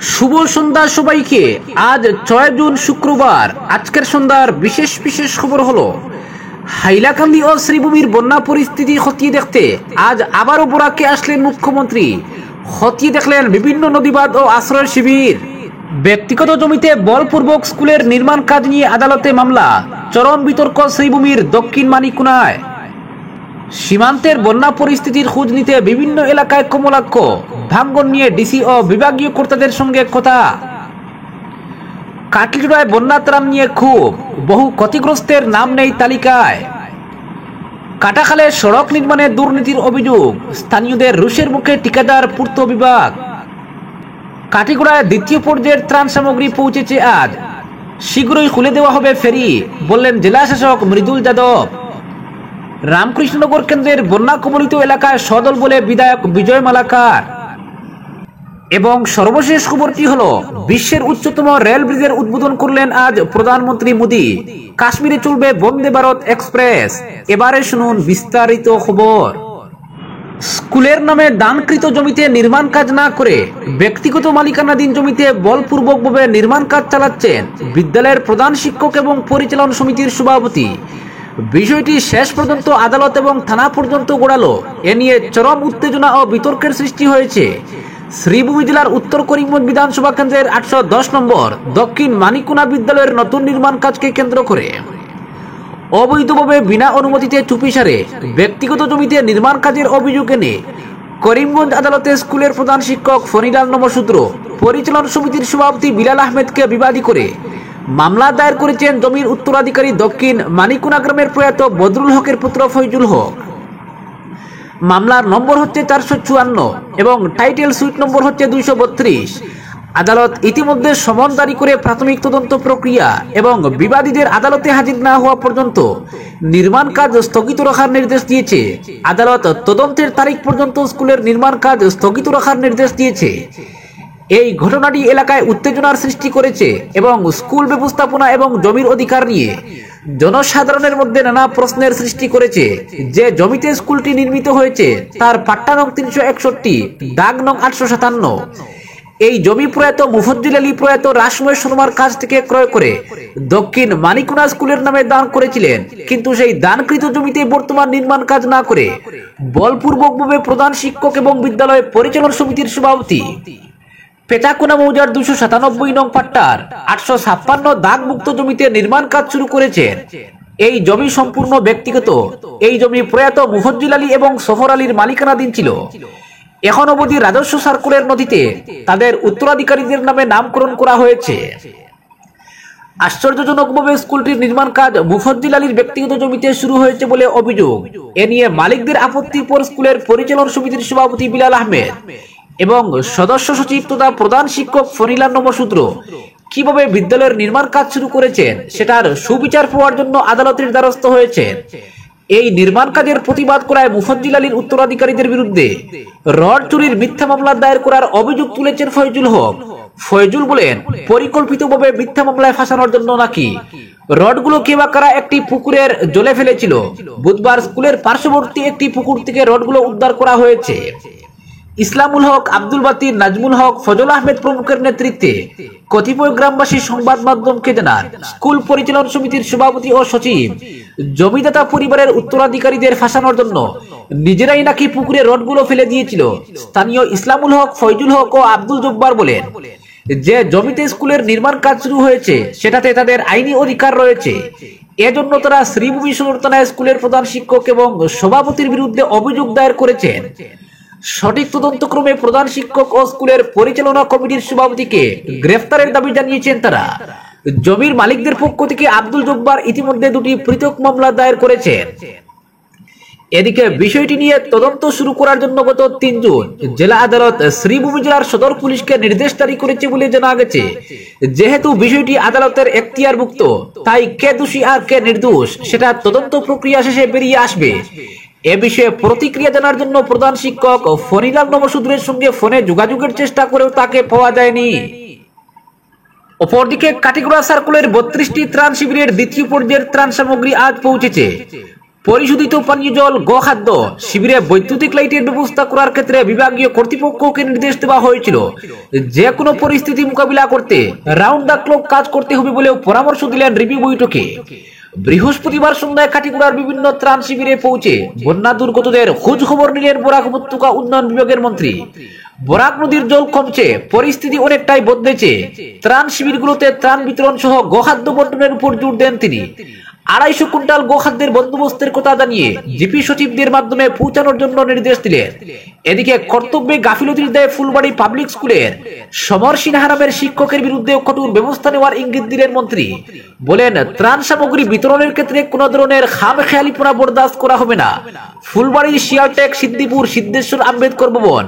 শুভ সন্ধ্যা সবাইকে। আজ 6 জুন শুক্রবার। আজকের সন্ধ্যার বিশেষ বিশেষ খবর হলো হাইলাকান্দি ও শ্রীভূমির বন্যা পরিস্থিতি খতিয়ে দেখতে আজ আবারও বরাকে আসলেন মুখ্যমন্ত্রী। খতিয়ে দেখলেন বিভিন্ন নদীবাঁধ ও আশ্রয় শিবির। ব্যক্তিগত জমিতে বলপূর্বক স্কুলের নির্মাণ কাজ নিয়ে আদালতে মামলা, চরম বিতর্ক শ্রীভূমির দক্ষিণ মানিকুনায়। সীমান্তের বন্যা পরিস্থিতির খোঁজ নিতে বিভিন্ন এলাকায় কমলাক্ষ, ভাঙ্গন নিয়ে ডিসি ও বিভাগীয় কর্তাদের সঙ্গে কথা। কাটলিচুড়ায় বন্যা ত্রাণ নিয়ে ক্ষোভ, বহু ক্ষতিগ্রস্তের নাম নেই তালিকায়। কাটাখালে সড়ক নির্মাণে দুর্নীতির অভিযোগ, স্থানীয়দের রুশের মুখে ঠিকাদার পূর্ত বিভাগ। কাটিগড়ায় দ্বিতীয় পর্যায়ের ত্রাণ সামগ্রী পৌঁছেছে আজ, শীঘ্রই খুলে দেওয়া হবে ফেরি, বললেন জেলা শাসক মৃদুল যাদব। রামকৃষ্ণনগর কেন্দ্রের বন্যা কবলিত এলাকায় সদল বলে বিধায়ক বিজয় মালাকার। এবং সর্বশেষ খবরটি হলো বিশ্বের উচ্চতম রেল ব্রিজের উদ্বোধন করলেন আজ প্রধানমন্ত্রী মোদী। কাশ্মীরে চলবে বন্দে ভারত এক্সপ্রেস। এবারে শুনুন বিস্তারিত খবর। স্কুলের নামে দানকৃত জমিতে নির্মাণ কাজ না করে ব্যক্তিগত মালিকানাধীন জমিতে বলপূর্বকভাবে নির্মাণ কাজ চালাচ্ছেন বিদ্যালয়ের প্রধান শিক্ষক এবং পরিচালন সমিতির সভাপতি। বিষয়টি শেষ পর্যন্ত আদালত এবং থানা পর্যন্ত গড়ালো। এ নিয়ে চরম উত্তেজনা ও বিতর্কের সৃষ্টি হয়েছে শ্রীভূমি জেলার উত্তর করিমগঞ্জ বিধানসভা কেন্দ্রের 810 নম্বর দক্ষিণ মানিকুনা বিদ্যালয়ের নতুন নির্মাণ কাজকে কেন্দ্র করে। অবৈধভাবে বিনা অনুমতিতে চুপিসারে ব্যক্তিগত জমিতে নির্মাণ কাজের অভিযোগ এনে করিমগঞ্জ আদালতে স্কুলের প্রধান শিক্ষক ফণিলাল নমশূদ্র, পরিচালন সমিতির সভাপতি বিলাল আহমেদকে বিবাদী করে মামলা দায়ের করেছেন জমির উত্তরাধিকারী দক্ষিণ মানিকুনা গ্রামের প্রয়াত বদরুল হকের পুত্র ফয়জুল হক। মামলার নম্বর হচ্ছে 454 এবং টাইটেল সুইট নম্বর হচ্ছে 232। আদালত ইতিমধ্যে সমন জারি করে প্রাথমিক তদন্ত প্রক্রিয়া এবং বিবাদীদের আদালতে হাজির না হওয়া পর্যন্ত নির্মাণ কাজ স্থগিত রাখার নির্দেশ দিয়েছে। আদালত তদন্তের তারিখ পর্যন্ত স্কুলের নির্মাণ কাজ স্থগিত রাখার নির্দেশ দিয়েছে। এই ঘটনাটি এলাকায় উত্তেজনার সৃষ্টি করেছে এবং স্কুল ব্যবস্থাপনা এবং জমির অধিকার নিয়ে জনসাধারণের মধ্যে নানা প্রশ্নের সৃষ্টি করেছে। যে জমিতে স্কুলটি নির্মিত হয়েছে তার পাট্টা নং 361, দাগ নং 857। এই জমি প্রয়াত মুফজ্জিল আলী প্রয়াত রাসময় শর্মার কাছ থেকে ক্রয় করে দক্ষিণ মানিকুনা স্কুলের নামে দান করেছিলেন, কিন্তু সেই দানকৃত জমিতে বর্তমান নির্মাণ কাজ না করে বলপূর্বকভাবে প্রধান শিক্ষক এবং বিদ্যালয় পরিচালন সমিতির সভাপতি পেটাকুনা মৌজার 297 নং পাট্টার 856 দাগমুক্ত জমিতে নির্মাণ কাজ শুরু করেছেন। এই জমি সম্পূর্ণ ব্যক্তিগত। এই জমি প্রয়াত মুফজ্জিল আলী এবং সফর আলীর মালিকানাধীন ছিল। এখন অবধি রাজস্ব সার্কুলের নথিতে তাদের উত্তরাধিকারীদের নামে নামকরণ করা হয়েছে। আশ্চর্যজনকভাবে স্কুলটির নির্মাণ কাজ মুফজ্জিল আলীর ব্যক্তিগত জমিতে শুরু হয়েছে বলে অভিযোগ। এ নিয়ে মালিকদের আপত্তির পর স্কুলের পরিচালন সমিতির সভাপতি বিলাল আহমেদ এবং সদস্য সচিব তথা প্রধান শিক্ষক ফণিলাল নমশূদ্র কিভাবে বিদ্যালয়ের নির্মাণ কাজ শুরু করেছেন সেটার সুবিচার পাওয়ার জন্য আদালতের দ্বারস্থ হয়েছেন। এই নির্মাণ কাজের প্রতিবাদ করায় মুফজ্জিল আলীর উত্তরাধিকারীদের বিরুদ্ধে রড চুরির মিথ্যা মামলা দায়ের করার অভিযোগ তুলেছেন ফয়জুল হক। ফয়জুল বলেন, পরিকল্পিতভাবে মিথ্যা মামলায় ফাঁসানোর জন্য নাকি রডগুলো কে বা কারা একটি পুকুরের জলে ফেলেছিল। বুধবার স্কুলের পার্শ্ববর্তী একটি পুকুর থেকে রডগুলো উদ্ধার করা হয়েছে। ইসলামুল হক, আব্দুল বাতির, নাজমুল হক, ফজল আহমেদ প্রমুখের নেতৃত্বে কতিপয় গ্রামবাসী সংবাদ মাধ্যমকে জানান, স্কুল পরিচালন সমিতির সভাপতি ও সচিব জমিদাতা পরিবারের উত্তরাধিকারীদের ফাঁসানোর জন্য নিজেরাই নাকি পুকুরে রডগুলো ফেলে দিয়েছিল। স্থানীয় ইসলামুল হক, ফয়জুল হক ও আব্দুল জব্বার বলেন, যে জমিতে স্কুলের নির্মাণ কাজ শুরু হয়েছে সেটাতে তাদের আইনি অধিকার রয়েছে। এজন্য তারা শ্রীভূমি সদর থানায় স্কুলের প্রধান শিক্ষক এবং সভাপতির বিরুদ্ধে অভিযোগ দায়ের করেছেন। সঠিক তদন্তক্রমে প্রধান শিক্ষক ও স্কুলের পরিচালনা কমিটির সভাপতিকে গ্রেফতারের দাবি জানিয়েছেন তারা। জমির মালিকদের পক্ষ থেকে আব্দুল জব্বার ইতিমধ্যে 2টি পৃথক মামলা দায়ের করেছেন। এদিকে বিষয়টি নিয়ে তদন্ত শুরু করার জন্য গত 3 জুন জেলা আদালত শ্রীভূমি জেলার সদর পুলিশকে নির্দেশ জারি করেছে বলে জানা গেছে। যেহেতু বিষয়টি আদালতের এখতিয়ারভুক্ত, তাই কে দোষী আর কে নির্দোষ সেটা তদন্ত প্রক্রিয়া শেষে বেরিয়ে আসবে। এ বিষয়ে প্রতিক্রিয়া জানার জন্য প্রধান শিক্ষক ফণিলাল নমশূদ্রের সঙ্গে ফোনে যোগাযোগের চেষ্টা করেও তাকে পাওয়া যায়নি। অপরদিকে কাটিগড়া সার্কুলের 32টি ত্রাণ শিবিরের দ্বিতীয় পর্যায়ের ত্রাণ সামগ্রী আজ পৌঁছেছে। পরিশোধিত পানীয় জল, গোখাদ্য শিবিরে বৈদ্যুতিক লাইটের ব্যবস্থা করার ক্ষেত্রে বিভাগীয় কর্তৃপক্ষকে নির্দেশ দেওয়া হয়েছিল যে কোনো পরিস্থিতি মোকাবিলা করতে রাউন্ড দ্য ক্লক কাজ করতে হবে বলেও পরামর্শ দিলেন রিভিউ বৈঠকে। বৃহস্পতিবার সন্ধ্যায় কাটিগুড়ার বিভিন্ন ত্রাণ শিবিরে পৌঁছে বন্যা দুর্গতদের খোঁজ খবর নিলেন বরাক উপত্যকা উন্নয়ন বিভাগের মন্ত্রী। বরাক নদীর জল কমছে, পরিস্থিতি অনেকটাই বদলেছে। ত্রাণ শিবিরগুলোতে ত্রাণ বিতরণ সহ গোখাদ্য বন্টনের উপর জোর দেন তিনি। 250 কুইন্টাল গোখাদ্যের বন্দোবস্তের কথা জানিয়ে জিপি সচিবদের মাধ্যমে পৌঁছানোর জন্য নির্দেশ দিলেন। এদিকে কর্তব্যে গাফিলতির দায়ে ফুলবাড়ি পাবলিক স্কুলের সমর সিনহা নামের শিক্ষকের বিরুদ্ধে কঠোর ব্যবস্থা নেওয়ার ইঙ্গিত দিলেন মন্ত্রী। বলেন, ত্রাণ সামগ্রী বিতরণের ক্ষেত্রে কোন ধরনের খামখেয়ালিপনা বরদাস্ত করা হবে না। ফুলবাড়ির শিয়ালটেক, সিদ্দিপুর, সিদ্ধেশ্বর আম্বেদকর ভবন,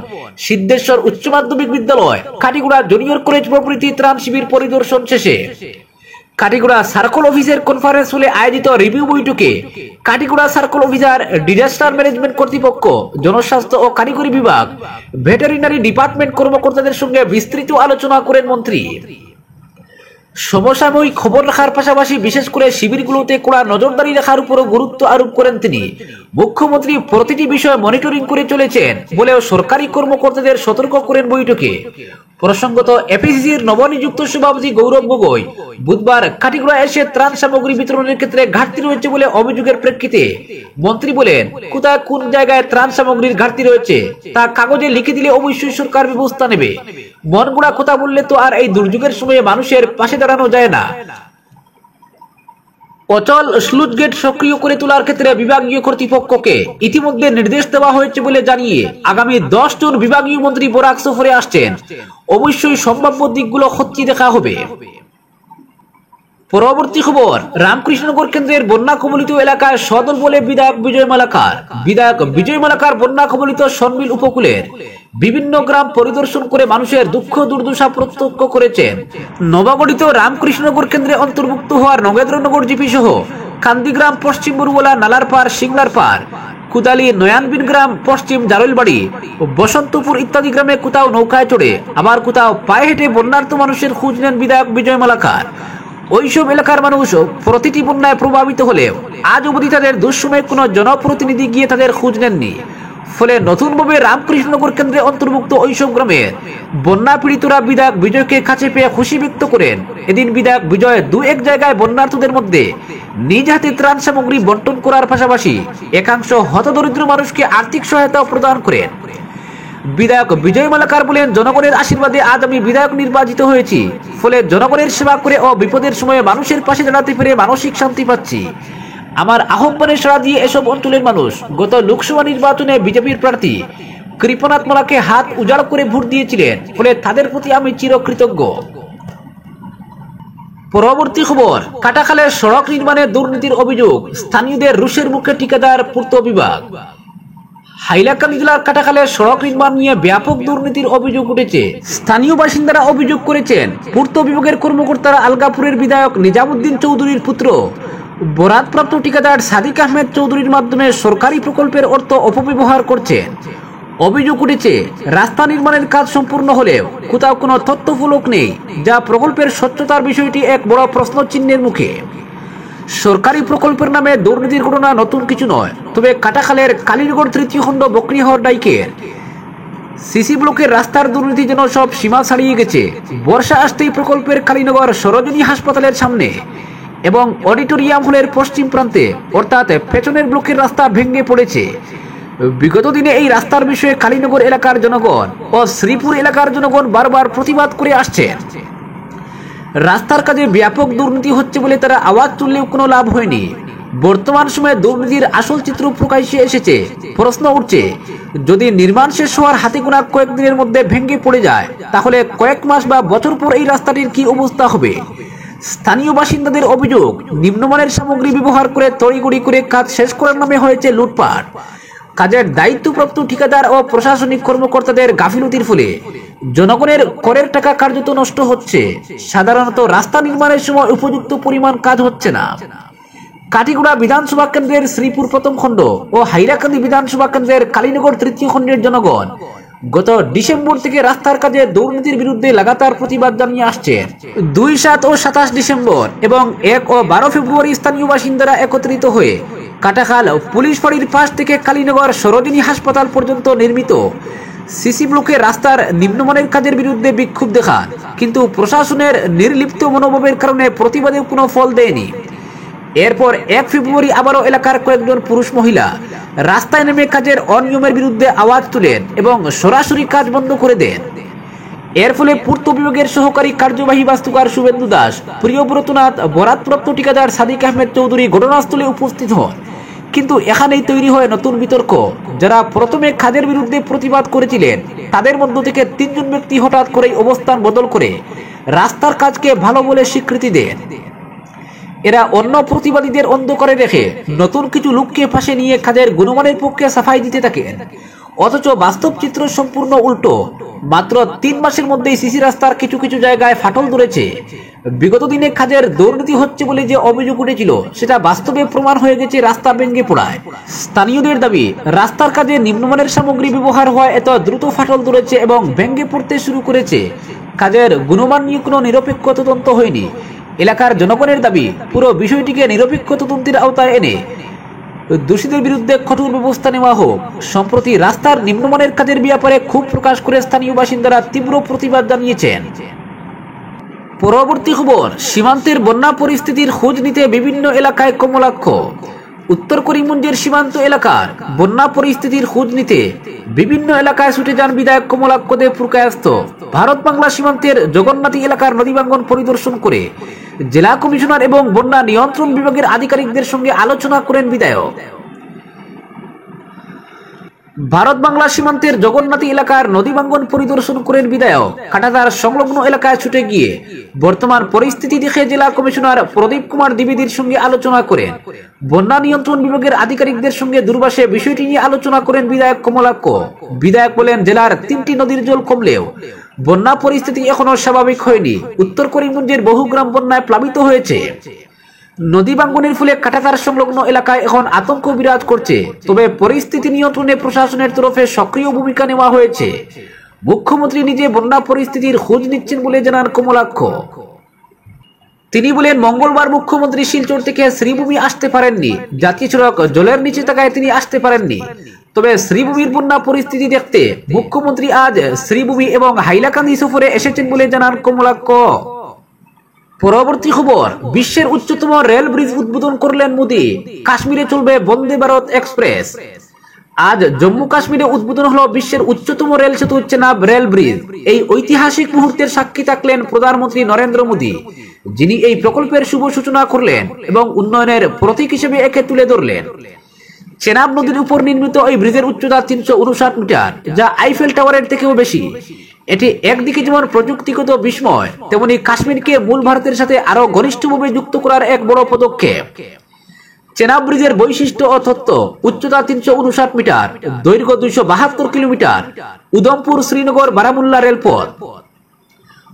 সিদ্ধেশ্বর উচ্চ মাধ্যমিক বিদ্যালয়, কাটিগুড়া জুনিয়র কলেজ প্রভৃতি ত্রাণ শিবির পরিদর্শন শেষে কাটিগুড়া সার্কল অফিসের কনফারেন্স হলে আয়োজিত রিভিউ বৈঠকে Katigora circle officer, disaster management কর্তৃপক্ষ, জনস্বাস্থ্য ও কারিগরি বিভাগ, ভেটেরিনারি ডিপার্টমেন্ট কর্মকর্তাদের সঙ্গে বিস্তৃত আলোচনা করেন মন্ত্রী। সমসাময়িক খবর রাখার পাশাপাশি বিশেষ করে শিবিরগুলোতে কড়া নজরদারি রাখার উপরও গুরুত্ব আরোপ করেন তিনি। মুখ্যমন্ত্রী প্রতিটি বিষয় মনিটরিং করে চলেছেন বলেও সরকারি কর্মকর্তাদের সতর্ক করেন বৈঠকে। প্রসঙ্গত, এপিসিসির নবনিযুক্ত সভাপতি গৌরব গগৈ বুধবার কাটিগুড়া এসে ত্রাণ সামগ্রী বিতরণের ক্ষেত্রে ঘাটতি রয়েছে বলে অভিযোগের প্রেক্ষিতে মন্ত্রী বলেন, কোথায় কোন জায়গায় ত্রাণ সামগ্রীর ঘাটতি রয়েছে তা কাগজে লিখে দিলে অবশ্যই সরকার ব্যবস্থা নেবে। মন গড়া কথা বললে তো আর এই দুর্যোগের সময়ে মানুষের পাশে দাঁড়ানো যায় না। অচল স্লুজ গেট সক্রিয় করে তোলার ক্ষেত্রে বিভাগীয় কর্তৃপক্ষকে ইতিমধ্যে নির্দেশ দেওয়া হয়েছে বলে জানিয়ে আগামী 10 জন বিভাগীয় মন্ত্রী বরাক সফরে আসছেন। অবশ্যই সম্ভাব্য দিকগুলো খতিয়ে দেখা হবে। পরবর্তী খবর, রামকৃষ্ণনগর কেন্দ্রের বন্যা কবলিত এলাকায় সদল বলে বিধায়ক বিজয় মালাকার। বিধায়ক বিজয় মালাকার বন্যা কবলিত সনবিল উপকূলের বিভিন্ন গ্রাম পরিদর্শন করে মানুষের দুঃখ দুর্দশা প্রত্যক্ষ করেছেন। নবগঠিত রামকৃষ্ণনগর কেন্দ্রে অন্তর্ভুক্ত হওয়ার নগেন্দ্রনগর জিপি সহ কান্দিগ্রাম, পশ্চিম বরুলা, নালারপাড়, সিংলার পাড়, কুদালি, নয়ানবিন গ্রাম, পশ্চিম জারৈলবাড়ি ও বসন্তপুর ইত্যাদি গ্রামে কোথাও নৌকায় চড়ে আবার কোথাও পায়ে হেঁটে বন্যার্ত মানুষের খোঁজ নেন বিধায়ক বিজয় মালাকার। ওইসব এলাকার মানুষ প্রতিটি বন্যায় প্রভাবিত হলেও আজ অবধি তাদের দুঃসময়ে কোনো জনপ্রতিনিধি গিয়ে তাদের খোঁজ নেননি। ফলে নতুনভাবে রামকৃষ্ণনগর কেন্দ্রে অন্তর্ভুক্ত ওইসব গ্রামের বন্যা পীড়িতরা বিধায়ক বিজয়কে কাছে পেয়ে খুশি ব্যক্ত করেন। এদিন বিধায়ক বিজয় 2-1 জায়গায় বন্যার্তদের মধ্যে নিজ হাতে ত্রাণ সামগ্রী বন্টন করার পাশাপাশি একাংশ হতদরিদ্র মানুষকে আর্থিক সহায়তা প্রদান করেন। বিধায়ক বিজয় মালাকার বলেন, জনগণের আশীর্বাদে আজ আমি বিধায়ক নির্বাচিত হয়েছি। ফলে জনগণের সেবা করে ও বিপদের সময়ে মানুষের পাশে দাঁড়াতে পেরে মানসিক শান্তি পাচ্ছি। আমার আহ্বানে সাড়া দিয়ে এসব অঞ্চলের মানুষ গত লোকসভা নির্বাচনে বিজেপির প্রার্থী কৃপনাথ মালাকে হাত উজাড় করে ভোট দিয়েছিলেন। ফলে তাদের প্রতি আমি চিরকৃতজ্ঞ। পরবর্তী খবর, কাটাখালে সড়ক নির্মাণে দুর্নীতির অভিযোগ, স্থানীয়দের রুশের মুখে ঠিকাদার পূর্ত বিভাগ। হাইলাকান্দি জেলার কাটাখালে সড়ক নির্মাণ নিয়ে ব্যাপক দুর্নীতির অভিযোগ উঠেছে। স্থানীয় বাসিন্দারা অভিযোগ করেছেন, পূর্ত বিভাগের কর্মকর্তারা আলগাপুরের বিধায়ক নিজামুদ্দিন চৌধুরীর পুত্র বরাদপ্রাপ্ত ঠিকাদার সাদিক আহমেদ চৌধুরীর মাধ্যমে সরকারি প্রকল্পের অর্থ অপব্যবহার করছেন। অভিযোগ উঠেছে, রাস্তা নির্মাণের কাজ সম্পূর্ণ হলেও কোথাও কোনো তথ্যফলক নেই, যা প্রকল্পের স্বচ্ছতার বিষয়টি এক বড় প্রশ্নচিহ্নের মুখে। সরকারি প্রকল্পের নামে দুর্নীতির ঘটনা নতুন কিছু নয়, তবে কাটাখালের কালীনগর তৃতীয় খণ্ড বকরিহর ডাইকের সিসি ব্লকের রাস্তার দুর্নীতি যেন সব সীমা ছাড়িয়ে গেছে। বর্ষা আসতেই প্রকল্পের কালীনগর সরোজিনী হাসপাতালের সামনে এবং অডিটোরিয়াম হলের পশ্চিম প্রান্তে অর্থাৎ পেছনের ব্লকের রাস্তা ভেঙে পড়েছে। বিগত দিনে এই রাস্তার বিষয়ে কালীনগর এলাকার জনগণ ও শ্রীপুর এলাকার জনগণ বারবার প্রতিবাদ করে আসছেন। রাস্তার কাজে ব্যাপক দুর্নীতি হচ্ছে বলে তারা আওয়াজ তুললেও কোনো লাভ হয়নি। বর্তমান সময়ে দুর্নীতির আসল চিত্র প্রকাশ্যে এসেছে। প্রশ্ন উঠছে, যদি নির্মাণ শেষ হওয়ার হাতে গোনা কয়েকদিনের মধ্যে ভেঙে পড়ে যায়, তাহলে কয়েক মাস বা বছর পর এই রাস্তাটির কি অবস্থা হবে? স্থানীয় বাসিন্দাদের অভিযোগ, নিম্নমানের সামগ্রী ব্যবহার করে তড়িঘড়ি করে কাজ শেষ করার নামে হয়েছে লুটপাট। কাজের দায়িত্বপ্রাপ্ত ঠিকাদার ও প্রশাসনিক কর্মকর্তাদের গাফিলতির ফলে জনগণের করের টাকা কার্যত নষ্ট হচ্ছে। সাধারণত রাস্তা নির্মাণের সময় উপযুক্ত পরিমাণ কাজ হচ্ছে না। কাটিগুড়া বিধানসভা কেন্দ্রের শ্রীপুর প্রথম খণ্ড ও হাইলাকান্দি বিধানসভা কেন্দ্রের কালীনগর তৃতীয় খণ্ডের জনগণ গত ডিসেম্বর থেকে রাস্তার কাজে দুর্নীতির বিরুদ্ধে লাগাতার প্রতিবাদ জানিয়ে আসছেন। 2, 7 ও 27 ডিসেম্বর এবং 1 ও 12 ফেব্রুয়ারি স্থানীয় বাসিন্দারা একত্রিত হয়ে কাটাখাল পুলিশ ফাঁড়ির পাশ থেকে কালীনগর সরোজিনী হাসপাতাল পর্যন্ত নির্মিত সিসি ব্লকের রাস্তার নিম্নমানের কাজের বিরুদ্ধে বিক্ষোভ দেখান, কিন্তু প্রশাসনের নির্লিপ্ত মনোভাবের কারণে প্রতিবাদে কোনো ফল দেয়নি। এরপর 1 ফেব্রুয়ারি আবারও এলাকার কয়েকজন পুরুষ মহিলা রাস্তায় নেমে কাজের অনিয়মের বিরুদ্ধে আওয়াজ তুলেন এবং সরাসরি কাজ বন্ধ করে দেন। এর ফলে পূর্ত বিভাগের সহকারী কার্যবাহী বাস্তুকার শুভেন্দু দাস, প্রিয়ব্রতনাথ, বরাতপ্রাপ্ত ঠিকাদার সাদিক আহমেদ চৌধুরী ঘটনাস্থলে উপস্থিত হন। কিন্তু এখানেই তৈরি হয় নতুন বিতর্ক। যারা প্রথমে কাজের বিরুদ্ধে প্রতিবাদ করেছিলেন তাদের মধ্য থেকে 3 জন ব্যক্তি হঠাৎ করেই অবস্থান বদল করে রাস্তার কাজকে ভালো বলে স্বীকৃতি দেন। এরা অন্য প্রতিবাদীদের অন্ধকারে রেখে নতুন কিছু লোককে পাশে নিয়ে কাজের গুণমানের পক্ষে সাফাই দিতে থাকেন। অথচ বাস্তব চিত্র সম্পূর্ণ উল্টো। মাত্র 3 মাসের মধ্যেই সিসি রাস্তার কিছু কিছু জায়গায় ফাটল ধরেছে। বিগত দিনে কাজের দুর্নীতি হচ্ছে বলে যে অভিযোগ উঠেছিল সেটা বাস্তবে প্রমাণ হয়ে গেছে রাস্তা ভেঙে পড়ায়। স্থানীয়দের দাবি, রাস্তার কাজে নিম্নমানের সামগ্রী ব্যবহার হয় এত দ্রুত ফাটল ধরেছে এবং ভেঙে পড়তে শুরু করেছে। কাজের গুণমান নিয়ে কোনো নিরপেক্ষ তদন্ত হয়নি। এলাকার জনগণের দাবি, পুরো বিষয়টিকে নিরপেক্ষ তদন্তের আওতায় এনে দোষীদের বিরুদ্ধে কঠোর ব্যবস্থা নেওয়া হোক। সম্প্রতি রাস্তার নিম্নমানের কাজের ব্যাপারে ক্ষোভ প্রকাশ করে স্থানীয় বাসিন্দারা তীব্র প্রতিবাদ জানিয়েছেন। পরবর্তী খবর, সীমান্তের বন্যা পরিস্থিতির খোঁজ নিতে বিভিন্ন এলাকায় কমলাক্ষ। উত্তর করিমগঞ্জের সীমান্ত এলাকার বন্যা পরিস্থিতির খোঁজ নিতে বিভিন্ন এলাকায় ছুটে যান বিধায়ক কমলাক্ষ দেব পুরকায়স্থ। ভারত বাংলা সীমান্তের জগন্নাথী এলাকার নদীভাঙ্গন পরিদর্শন করে জেলা কমিশনার এবং বন্যা নিয়ন্ত্রণ বিভাগের আধিকারিকদের সঙ্গে আলোচনা করেন বিধায়ক। ভারত বাংলা সীমান্তের জগন্নাথী এলাকার নদীভাঙ্গন পরিদর্শন করেন বিধায়ক। কাটাতার সংলগ্ন এলাকায় ছুটে গিয়ে বর্তমান পরিস্থিতি দেখে জেলা কমিশনার প্রদীপ কুমার দ্বিবেদীর সঙ্গে আলোচনা করেন। বন্যা নিয়ন্ত্রণ বিভাগের আধিকারিকদের সঙ্গে দূরভাষে বিষয়টি নিয়ে আলোচনা করেন বিধায়ক কমলাক্ষ। বিধায়ক বলেন, জেলার 3টি নদীর জল কমলেও বন্যা পরিস্থিতি এখনো স্বাভাবিক হয়নি। উত্তর করিমগঞ্জের বহু গ্রাম বন্যায় প্লাবিত হয়েছে। নদী ভাঙ্গনের ফলে কাটাতার সংলগ্ন এলাকায় এখন আতঙ্ক বিরাজ করছে। তবে পরিস্থিতি নিয়ন্ত্রণে প্রশাসনের তরফে সক্রিয় ভূমিকা নেওয়া হয়েছে। মুখ্যমন্ত্রী নিজে বন্যা পরিস্থিতির খোঁজ নিচ্ছেন বলে জানান কমলাক্ষ। তিনি বলেন, মঙ্গলবার মুখ্যমন্ত্রী শিলচর থেকে শ্রীভূমি আসতে পারেননি। জাতীয় সড়ক জলের নিচে থাকায় তিনি আসতে পারেননি। তবে শ্রীভূমির বন্যা পরিস্থিতি দেখতে মুখ্যমন্ত্রী আজ শ্রীভূমি এবং হাইলাকান্দি সফরে এসেছেন বলে জানান কমলাক্ষ। পরবর্তী খবর, বিশ্বের উচ্চতম রেল ব্রিজ উদ্বোধন করলেন মোদী। কাশ্মীরে চলবে বন্দে ভারত এক্সপ্রেস। আজ জম্মু কাশ্মীরে উদ্বোধন হলো বিশ্বের উচ্চতম রেল সেতু চেনাব রেল ব্রিজ। এই ঐতিহাসিক মুহূর্তের সাক্ষী থাকলেন প্রধানমন্ত্রী নরেন্দ্র মোদী, যিনি এই প্রকল্পের শুভ সূচনা করলেন এবং উন্নয়নের প্রতীক হিসেবে একে তুলে ধরলেন। চেনাব নদীর উপর নির্মিত এই ব্রিজের উচ্চতা 359 মিটার, যা আইফেল টাওয়ারের থেকেও বেশি। এটি একদিকে যেমন প্রযুক্তিগত বিস্ময়, তেমনি কাশ্মীরকে মূল ভারতের সাথে আরো ঘনিষ্ঠভাবে যুক্ত করার এক বড় পদক্ষেপ। চেনাব ব্রিজের বৈশিষ্ট্য ও তত্ত্ব: উচ্চতা 359 মিটার, দৈর্ঘ্য 272 কিলোমিটার, উধমপুর শ্রীনগর বারামুল্লা রেলপথ।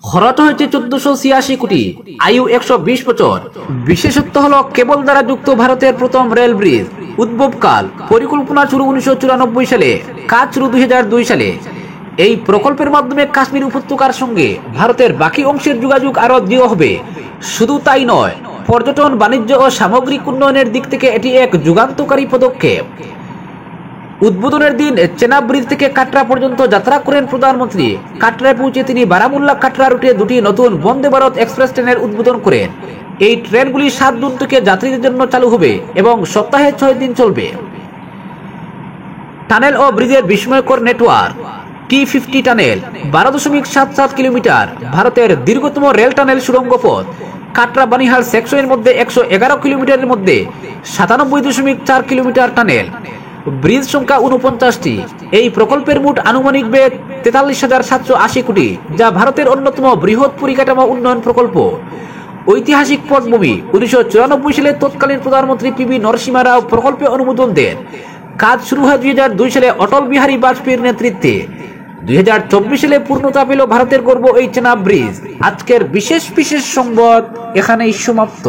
খরচ হয়েছে 1486 কোটি, আয়ু 120 বছর। বিশেষত্ব হলো কেবল দ্বারা যুক্ত ভারতের প্রথম রেল ব্রিজ। উদ্ভবকাল: পরিকল্পনা শুরু 1994 সালে, কাজ শুরু 2002 সালে। এই প্রকল্পের মাধ্যমে কাশ্মীর উপত্যকার সঙ্গে ভারতের বাকি অংশের যোগাযোগ আরো দৃঢ় হবে। শুধু তাই নয়, পর্যটন, বাণিজ্য ও সামগ্রিক উন্নয়নের দিক থেকে এটি এক যুগান্তকারী পদক্ষেপ। উদ্বোধনের দিন চেনাব ব্রিজ থেকে কাটরা পর্যন্ত যাত্রা করেন প্রধানমন্ত্রী। কাটরায় পৌঁছে তিনি বারামুল্লা কাটরা রুটে 2টি নতুন বন্দে ভারত এক্সপ্রেস ট্রেনের উদ্বোধন করেন। এই ট্রেনগুলি 7 জুন থেকে যাত্রীদের জন্য চালু হবে এবং সপ্তাহে 6 দিন চলবে। টানেল ও ব্রিজের বিস্ময়কর নেটওয়ার্ক। T50 টানেল 12.77 কিলোমিটার, ভারতের দীর্ঘতম রেল টানেল সুড়ঙ্গ পথ। কাটরা বানিহাল সেকশনের মধ্যে 111 কিলোমিটারের মধ্যে 97.4 কিলোমিটার টানেল। ব্রিজ সংখ্যা 49টি। এই প্রকল্পের মোট আনুমানিক ব্যয় 43,780 কোটি, যা ভারতের অন্যতম বৃহৎ পরিকাঠামো উন্নয়ন প্রকল্প। ঐতিহাসিক পটভূমি: 1994 সালে তৎকালীন প্রধানমন্ত্রী PV নরসিংহ রাও প্রকল্পে অনুমোদন দেন। কাজ শুরু হয় 2002 সালে অটল বিহারী বাজপেয়ীর নেতৃত্বে। 2024 সালে পূর্ণতা পেল ভারতের গর্ব এই চেনাব ব্রিজ। আজকের বিশেষ সংবাদ এখানেই সমাপ্ত।